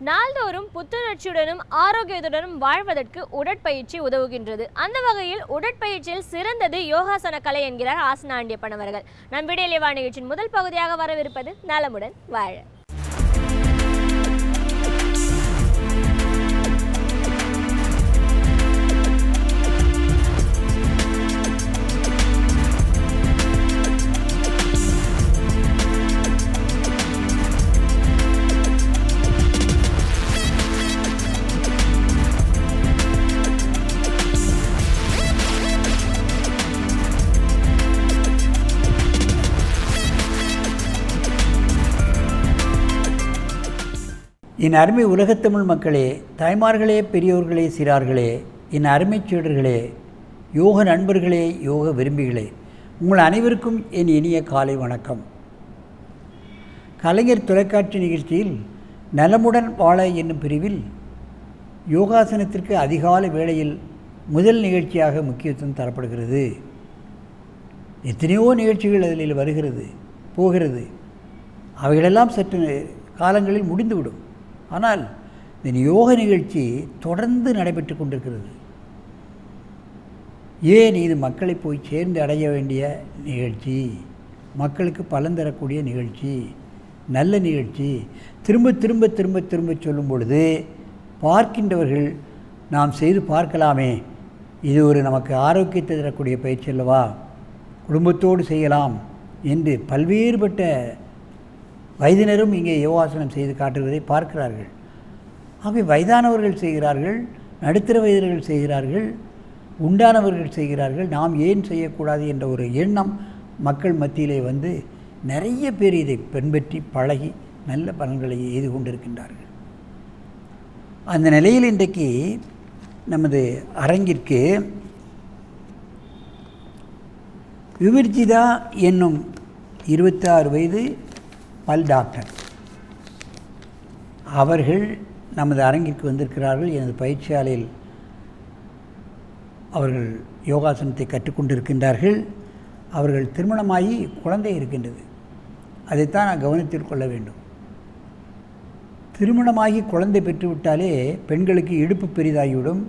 நாள்தோறும் புத்துணர்ச்சியுடனும் ஆரோக்கியத்துடனும் வாழ்வதற்கு உடற்பயிற்சி உதவுகின்றது. அந்த வகையில் உடற்பயிற்சியில் சிறந்தது யோகாசன கலை என்கிறார் ஆசனா ஆண்டியப்பன் அவர்கள். நம் விடியலிவா நிகழ்ச்சியின் முதல் பகுதியாக வரவிருப்பது நலமுடன் வாழ. என் அருமை உலகத்தமிழ் மக்களே, தாய்மார்களே, பெரியோர்களே, சிறார்களே, என் அருமை சீடர்களே, யோக நண்பர்களே, யோக விரும்பிகளே, உங்கள் அனைவருக்கும் என் இனிய காலை வணக்கம். கலைஞர் தொலைக்காட்சி நிகழ்ச்சியில் நலமுடன் வாழ என்னும் பிரிவில் யோகாசனத்திற்கு அதிகாலை வேளையில் முதல் நிகழ்ச்சியாக முக்கியத்துவம் தரப்படுகிறது. எத்தனையோ நிகழ்ச்சிகள் அதில் வருகிறது போகிறது. அவைகளெல்லாம் சற்று காலங்களில் முடிந்துவிடும். ஆனால் இந்த யோக நிகழ்ச்சி தொடர்ந்து நடைபெற்று கொண்டிருக்கிறது. ஏன்? இது மக்களை போய் சேர்ந்து அடைய வேண்டிய நிகழ்ச்சி, மக்களுக்கு பலன் தரக்கூடிய நிகழ்ச்சி, நல்ல நிகழ்ச்சி. திரும்ப திரும்ப திரும்ப திரும்ப சொல்லும் பொழுது பார்க்கின்றவர்கள் நாம் செய்து பார்க்கலாமே, இது ஒரு நமக்கு ஆரோக்கியத்தை தரக்கூடிய பயிற்சி அல்லவா, குடும்பத்தோடு செய்யலாம் என்று பல்வேறுபட்ட வயதினரும் இங்கே யோகாசனம் செய்து காட்டுவதை பார்க்கிறார்கள். ஆகவே வயதானவர்கள் செய்கிறார்கள், நடுத்தர வயதினர்கள் செய்கிறார்கள், உண்டானவர்கள் செய்கிறார்கள். நாம் ஏன் செய்யக்கூடாது என்ற ஒரு எண்ணம் மக்கள் மத்தியிலே வந்து நிறைய பேர் இதை பின்பற்றி பழகி நல்ல பலன்களை எய்து கொண்டிருக்கின்றார்கள். அந்த நிலையில் இன்றைக்கு நமது அரங்கிற்கு விவர்ஜிதா என்னும் 26 வயது பல் டாக்டர் அவர்கள் நமது அரங்கிற்கு வந்திருக்கிறார்கள். எனது பயிற்சியாலையில் அவர்கள் யோகாசனத்தை கற்றுக்கொண்டிருக்கின்றார்கள். அவர்கள் திருமணமாகி குழந்தை இருக்கின்றது. அதைத்தான் நான் கவனத்தில் கொள்ள வேண்டும். திருமணமாகி குழந்தை பெற்றுவிட்டாலே பெண்களுக்கு இடுப்பு பெரிதாகிவிடும்,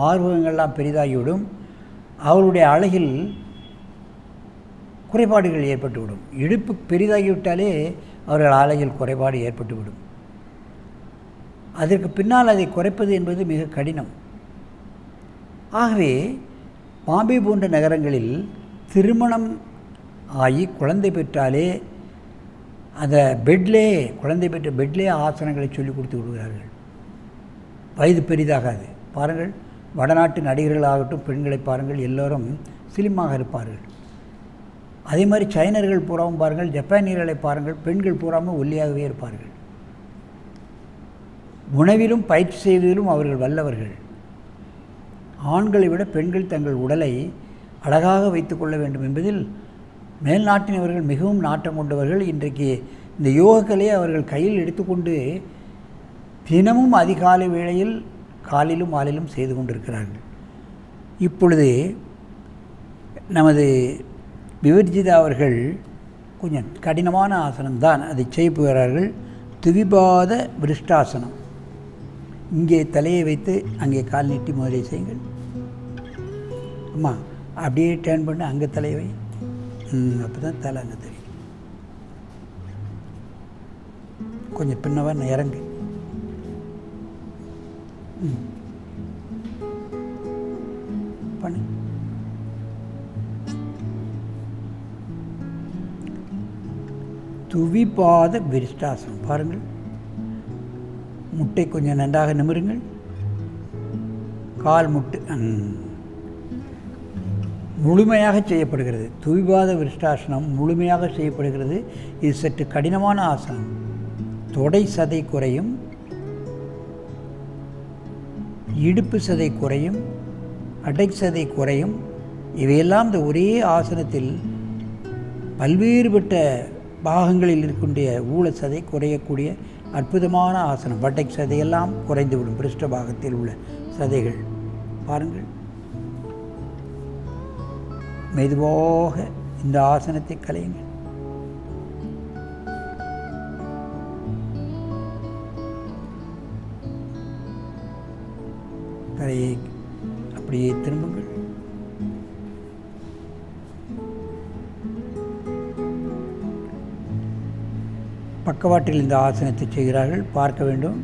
மார்பகங்கள்லாம் பெரிதாகிவிடும், அவருடைய அழகில் குறைபாடுகள் ஏற்பட்டுவிடும். இடுப்பு பெரிதாகிவிட்டாலே அவர்கள் அழகில் குறைபாடு ஏற்பட்டுவிடும். அதற்கு பின்னால் அதை குறைப்பது என்பது மிக கடினம். ஆகவே பாம்பே போன்ற நகரங்களில் திருமணம் ஆகி குழந்தை பெற்றாலே அந்த குழந்தை பெற்ற பெட்லே ஆசனங்களை சொல்லிக் கொடுத்து விடுகிறார்கள். வயது பெரிதாகாது. பாருங்கள், வடநாட்டு நடிகர்களாகட்டும் பெண்களை பாருங்கள், எல்லோரும் ஸ்லிம்மாக இருப்பார்கள். அதே மாதிரி சைனர்கள் பூராவும் பாருங்கள், ஜப்பானியர்களை பாருங்கள், பெண்கள் பூராவும் ஒல்லியாகவே இருப்பார்கள். உணவிலும் பயிற்சி செய்வதிலும் அவர்கள் வல்லவர்கள். ஆண்களை விட பெண்கள் தங்கள் உடலை அழகாக வைத்து கொள்ள வேண்டும் என்பதில் மேல்நாட்டினவர்கள் மிகவும் நாட்டம் கொண்டவர்கள். இன்றைக்கு இந்த யோகக்கலையை அவர்கள் கையில் எடுத்துக்கொண்டு தினமும் அதிகாலை வேளையில் காலையிலும் மாலையிலும் செய்து கொண்டிருக்கிறார்கள். இப்பொழுது நமது விவர்ஜிதா அவர்கள் கொஞ்சம் கடினமான ஆசனம்தான், அதை செய்ய போகிறார்கள். துவிபாத விருஷ்டாசனம். இங்கே தலையை வைத்து அங்கே கால் நீட்டி முதலே செய்யுங்கள். அம்மா அப்படியே டேர்ன் பண்ணி அங்கே தலையை வை. அப்போ தான் தலை அங்கே தெரியும். கொஞ்சம் பின்னவா இறங்கு. பண்ணு. துவிபாத விருஷ்டாசனம். பாருங்கள், முட்டை கொஞ்சம் நன்றாக நிமிருங்கள். கால் முட்டு முழுமையாக செய்யப்படுகிறது. துவிபாத விருஷ்டாசனம் முழுமையாக செய்யப்படுகிறது. இது சற்று கடினமான ஆசனம். தொடை சதை குறையும், இடுப்பு சதை குறையும், அடை சதை குறையும். இவையெல்லாம் இந்த ஒரே ஆசனத்தில் பல்வேறுபட்ட பாகங்களில் இருக்கக்கூடிய ஊழ சதை குறையக்கூடிய அற்புதமான ஆசனம். வட்டை சதையெல்லாம் குறைந்துவிடும். பிருஷ்ட பாகத்தில் உள்ள சதைகள் பாருங்கள். மெதுவாக இந்த ஆசனத்தை கலையுங்கள். தலையை அப்படியே திரும்புங்கள். பக்கவாட்டில் இந்த ஆசனத்தை செய்கிறார்கள், பார்க்க வேண்டும்.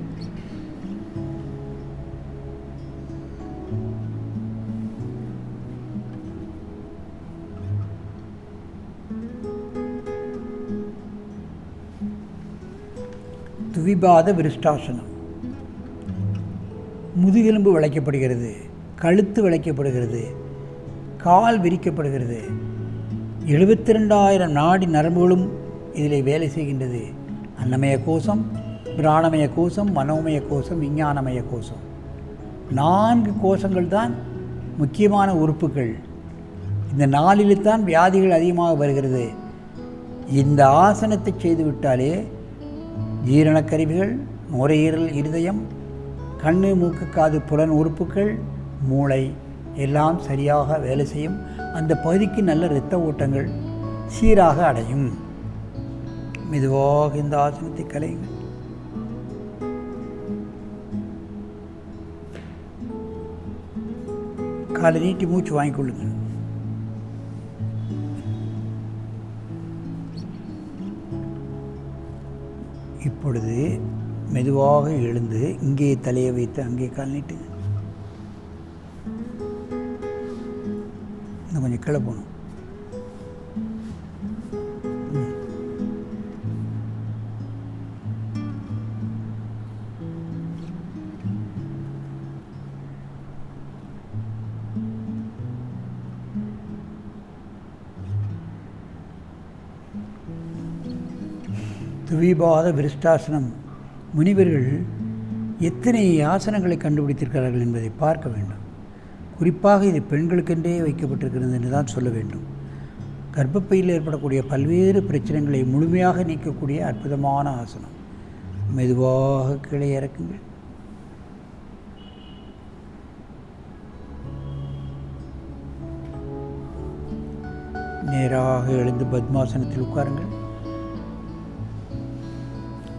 துவிபாத விருஷ்டாசனம். முதுகெலும்பு விளைக்கப்படுகிறது, கழுத்து விளைக்கப்படுகிறது, கால் விரிக்கப்படுகிறது. 72,000 நாடி நரம்புகளும் இதில் வேலை செய்கின்றது. அன்னமய கோஷம், பிராணமய கோஷம், மனோமய கோஷம், விஞ்ஞானமய கோஷம். 4 கோஷங்கள் தான் முக்கியமான உறுப்புகள். இந்த 4 தான் வியாதிகள் அதிகமாக வருகிறது. இந்த ஆசனத்தை செய்துவிட்டாலே ஜீரணக்கருவிகள், நுரையீரல், இருதயம், கண்ணு, மூக்கு, காது, புலன் உறுப்புகள், மூளை எல்லாம் சரியாக வேலை செய்யும். அந்த பகுதிக்கு நல்ல இரத்த ஓட்டங்கள் சீராக அடையும். மெதுவாக இந்த ஆசனத்தை கலையுங்கள். காலை நீட்டி மூச்சு வாங்கிக்கொள்ளுங்கள். இப்பொழுது மெதுவாக எழுந்து இங்கே தலையை வைத்து அங்கே கால் நீட்டுங்க. இன்னும் கொஞ்சம் கீழே போகணும். துவிபாத விருஷ்டாசனம். முனிவர்கள் எத்தனை ஆசனங்களை கண்டுபிடித்திருக்கிறார்கள் என்பதை பார்க்க வேண்டும். குறிப்பாக இது பெண்களுக்கென்றே வைக்கப்பட்டிருக்கிறது என்று தான் சொல்ல வேண்டும். கர்ப்பப்பையில் ஏற்படக்கூடிய பல்வேறு பிரச்சனைகளை முழுமையாக நீக்கக்கூடிய அற்புதமான ஆசனம். மெதுவாக கீழே இறக்குங்கள். நேராக எழுந்து பத்மாசனத்தில் உட்காருங்கள்.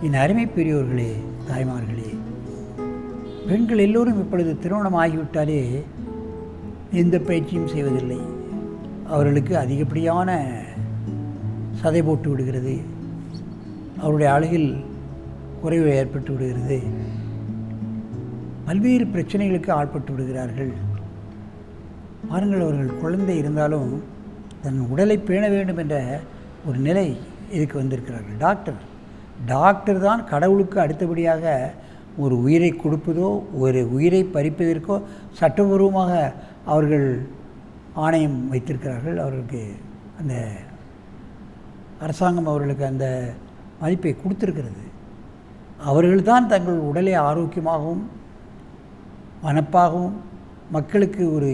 என் அருமை பெரியோர்களே, தாய்மார்களே, பெண்கள் எல்லோரும் இப்பொழுது திருமணம் ஆகிவிட்டாலே எந்த பயிற்சியும் செய்வதில்லை. அவர்களுக்கு அதிகப்படியான சதை போட்டு விடுகிறது. அவருடைய அழகில் குறைவு ஏற்பட்டு விடுகிறது. பல்வேறு பிரச்சனைகளுக்கு ஆட்பட்டு விடுகிறார்கள். பாருங்கள், அவர்கள் குழந்தை இருந்தாலும் தன் உடலை பேண வேண்டும் என்ற ஒரு நிலை இதுக்கு வந்திருக்கிறார்கள். டாக்டர் தான் கடவுளுக்கு அடுத்தபடியாக ஒரு உயிரை கொடுப்பதோ ஒரு உயிரை பறிப்பதற்கோ சட்டபூர்வமாக அவர்கள் ஆணையம் வைத்திருக்கிறார்கள். அவர்களுக்கு அந்த அரசாங்கம் அவர்களுக்கு அந்த மதிப்பை கொடுத்திருக்கிறது. அவர்கள்தான் தங்கள் உடலை ஆரோக்கியமாகவும் மனப்பாகவும் மக்களுக்கு ஒரு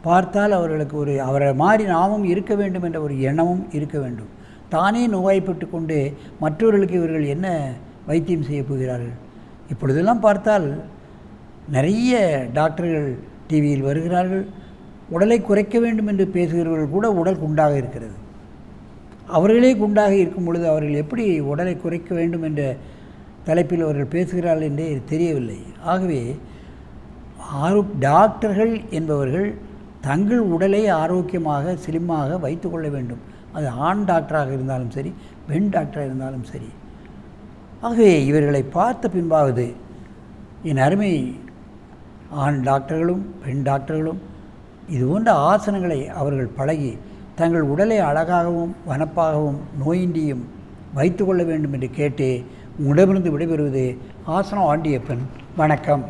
பார்த்தால் அவர்களுக்கு ஒரு அவரை மாதிரி நாமும் இருக்க வேண்டும் என்ற ஒரு எண்ணமும் இருக்க வேண்டும். தானே நோய்பட்டு கொண்டு மற்றவர்களுக்கு இவர்கள் என்ன வைத்தியம் செய்ய போகிறார்கள்? இப்பொழுதெல்லாம் பார்த்தால் நிறைய டாக்டர்கள் டிவியில் வருகிறார்கள். உடலை குறைக்க வேண்டும் என்று பேசுகிறவர்கள் கூட உடல் குண்டாக இருக்கிறது. அவர்களே குண்டாக இருக்கும் பொழுது அவர்கள் எப்படி உடலை குறைக்க வேண்டும் என்ற தலைப்பில் அவர்கள் பேசுகிறார்கள் என்றே தெரியவில்லை. ஆகவே டாக்டர்கள் என்பவர்கள் தங்கள் உடலை ஆரோக்கியமாக ஸ்லிம்மாக வைத்து கொள்ள வேண்டும். அது ஆண் டாக்டராக இருந்தாலும் சரி, பெண் டாக்டராக இருந்தாலும் சரி. ஆகவே இவர்களை பார்த்த பின்பாவது என் அருமை ஆண் டாக்டர்களும் பெண் டாக்டர்களும் இது போன்ற ஆசனங்களை அவர்கள் பழகி தங்கள் உடலை அழகாகவும் வனப்பாகவும் நோயின்றியும் வைத்து கொள்ள வேண்டும் என்று கேட்டு உங்களிடமிருந்து விடைபெறுவது ஆசனம் ஆண்டியப்பன். வணக்கம்.